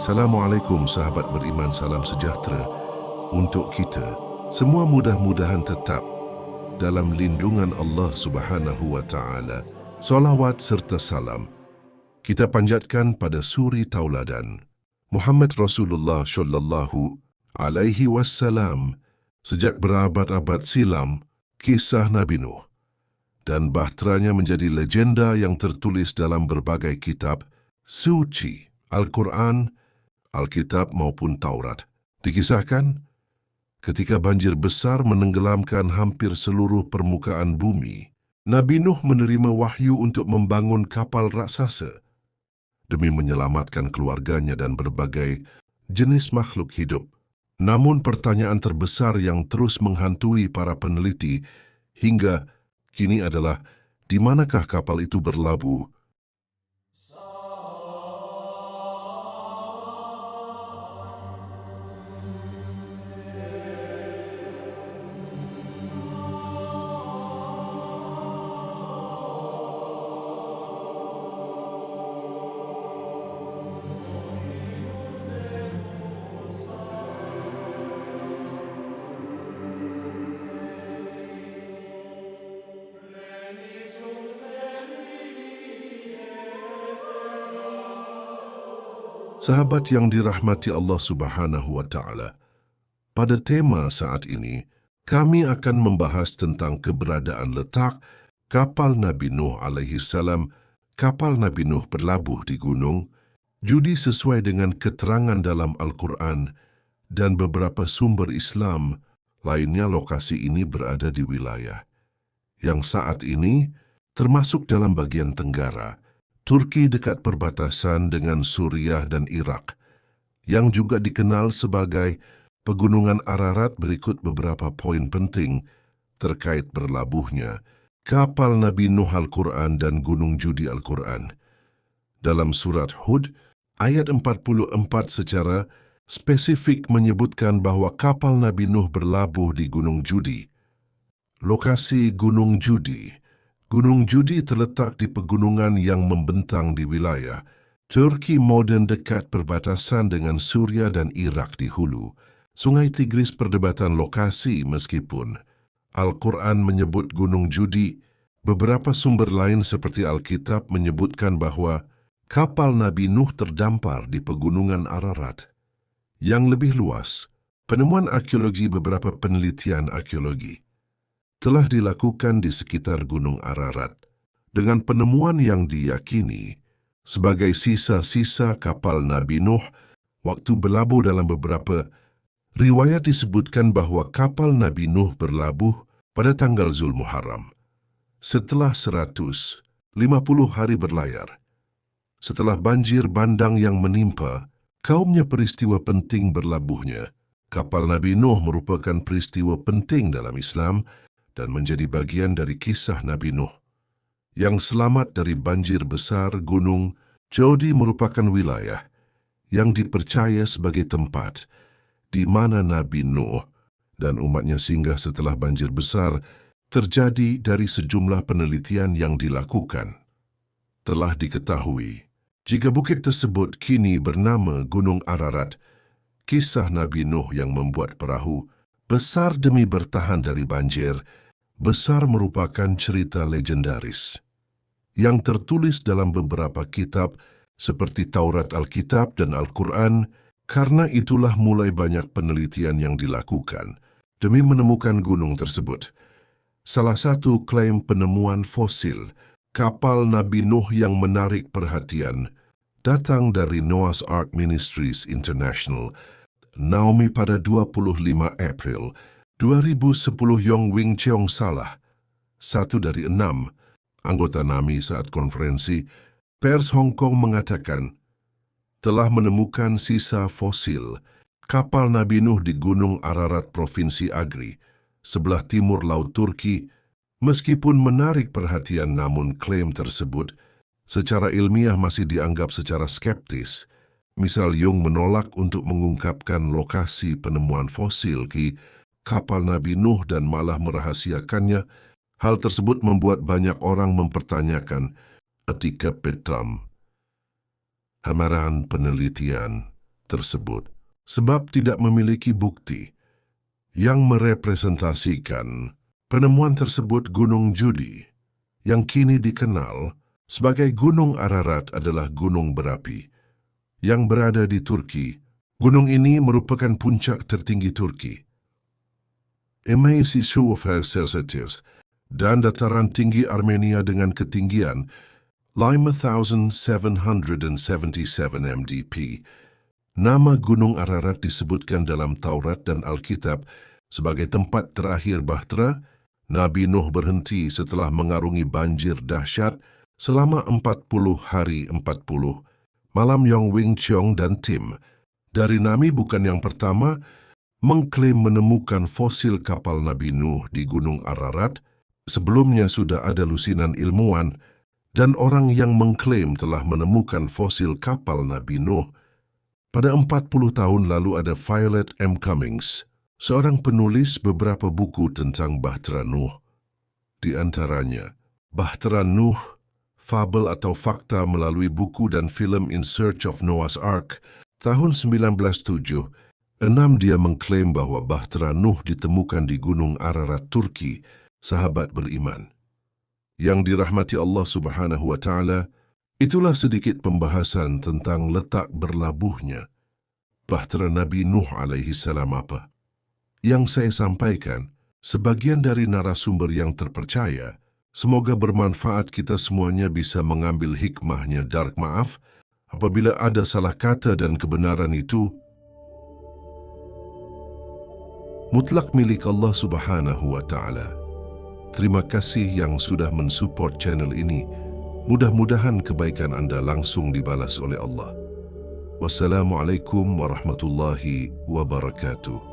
Assalamualaikum sahabat beriman, salam sejahtera untuk kita. Semua mudah-mudahan tetap dalam lindungan Allah Subhanahu wa taala. Salawat serta salam kita panjatkan pada suri tauladan Muhammad Rasulullah sallallahu alaihi wasallam. Sejak berabad-abad silam, kisah Nabi Nuh dan bahteranya menjadi legenda yang tertulis dalam berbagai kitab suci, Al-Quran, Alkitab maupun Taurat. Dikisahkan, ketika banjir besar menenggelamkan hampir seluruh permukaan bumi, Nabi Nuh menerima wahyu untuk membangun kapal raksasa demi menyelamatkan keluarganya dan berbagai jenis makhluk hidup. Namun pertanyaan terbesar yang terus menghantui para peneliti hingga kini adalah, di manakah kapal itu berlabuh? Sahabat yang dirahmati Allah Subhanahu wa taala, pada tema saat ini kami akan membahas tentang keberadaan letak kapal Nabi Nuh alaihi salam. Kapal Nabi Nuh berlabuh di Gunung Judi sesuai dengan keterangan dalam Al-Quran dan beberapa sumber Islam lainnya. Lokasi ini berada di wilayah yang saat ini termasuk dalam bagian tenggara Turki dekat perbatasan dengan Suriah dan Irak, yang juga dikenal sebagai Pegunungan Ararat. Berikut beberapa poin penting terkait berlabuhnya kapal Nabi Nuh Al-Quran dan Gunung Judi Al-Quran. Dalam surat Hud, ayat 44 secara spesifik menyebutkan bahwa kapal Nabi Nuh berlabuh di Gunung Judi. Lokasi Gunung Judi. Gunung Judi terletak di pegunungan yang membentang di wilayah Turki moden dekat perbatasan dengan Suriah dan Irak di hulu Sungai Tigris. Perdebatan lokasi, meskipun Al-Quran menyebut Gunung Judi, beberapa sumber lain seperti Alkitab menyebutkan bahwa kapal Nabi Nuh terdampar di Pegunungan Ararat. Yang lebih luas, penemuan arkeologi. Beberapa penelitian arkeologi telah dilakukan di sekitar Gunung Ararat dengan penemuan yang diyakini sebagai sisa-sisa kapal Nabi Nuh waktu berlabuh. Dalam beberapa riwayat disebutkan bahwa kapal Nabi Nuh berlabuh pada tanggal Zulmuharram setelah 150 hari berlayar. Setelah banjir bandang yang menimpa kaumnya, peristiwa penting berlabuhnya kapal Nabi Nuh merupakan peristiwa penting dalam Islam dan menjadi bagian dari kisah Nabi Nuh yang selamat dari banjir besar. Gunung Judi merupakan wilayah yang dipercaya sebagai tempat di mana Nabi Nuh dan umatnya singgah setelah banjir besar terjadi. Dari sejumlah penelitian yang dilakukan, telah diketahui jika bukit tersebut kini bernama Gunung Ararat. Kisah Nabi Nuh yang membuat perahu besar demi bertahan dari banjir besar merupakan cerita legendaris yang tertulis dalam beberapa kitab seperti Taurat, Alkitab, dan Al-Quran. Karena itulah mulai banyak penelitian yang dilakukan demi menemukan gunung tersebut. Salah satu klaim penemuan fosil kapal Nabi Nuh yang menarik perhatian datang dari Noah's Ark Ministries International, Naomi, pada 25 April 2010. Yong Wing Cheong Salah, satu dari 6 anggota NAMI saat konferensi pers Hong Kong, mengatakan telah menemukan sisa fosil kapal Nabi Nuh di Gunung Ararat, Provinsi Agri, sebelah timur Laut Turki. Meskipun menarik perhatian, namun klaim tersebut secara ilmiah masih dianggap secara skeptis. Misal, Jung menolak untuk mengungkapkan lokasi penemuan fosil di kapal Nabi Nuh dan malah merahasiakannya. Hal tersebut membuat banyak orang mempertanyakan etika Petram. Hamaran penelitian tersebut sebab tidak memiliki bukti yang merepresentasikan penemuan tersebut. Gunung Judi, yang kini dikenal sebagai Gunung Ararat, adalah gunung berapi yang berada di Turki. Gunung ini merupakan puncak tertinggi Turki. Celsius dan dataran tinggi Armenia dengan ketinggian 5,777 mdp. Nama Gunung Ararat disebutkan dalam Taurat dan Alkitab sebagai tempat terakhir bahtera Nabi Nuh berhenti setelah mengarungi banjir dahsyat selama 40 hari 40 malam. Yong Wing Chong dan tim dari NAMI bukan yang pertama mengklaim menemukan fosil kapal Nabi Nuh di Gunung Ararat. Sebelumnya sudah ada lusinan ilmuwan dan orang yang mengklaim telah menemukan fosil kapal Nabi Nuh. Pada 40 tahun lalu ada Violet M. Cummings, seorang penulis beberapa buku tentang Bahtera Nuh. Di antaranya, Bahtera Nuh, Fabel atau Fakta melalui buku dan film In Search of Noah's Ark, tahun 1907, dia mengklaim bahwa Bahtera Nuh ditemukan di Gunung Ararat, Turki. Sahabat beriman yang dirahmati Allah Subhanahu wa Ta'ala, itulah sedikit pembahasan tentang letak berlabuhnya bahtera Nabi Nuh alaihi salam. Apa yang saya sampaikan sebagian dari narasumber yang terpercaya. Semoga bermanfaat, kita semuanya bisa mengambil hikmahnya. Dark maaf apabila ada salah kata dan kebenaran itu mutlak milik Allah Subhanahu wa Ta'ala. Terima kasih yang sudah mensupport channel ini. Mudah-mudahan kebaikan Anda langsung dibalas oleh Allah. Wassalamualaikum warahmatullahi wabarakatuh.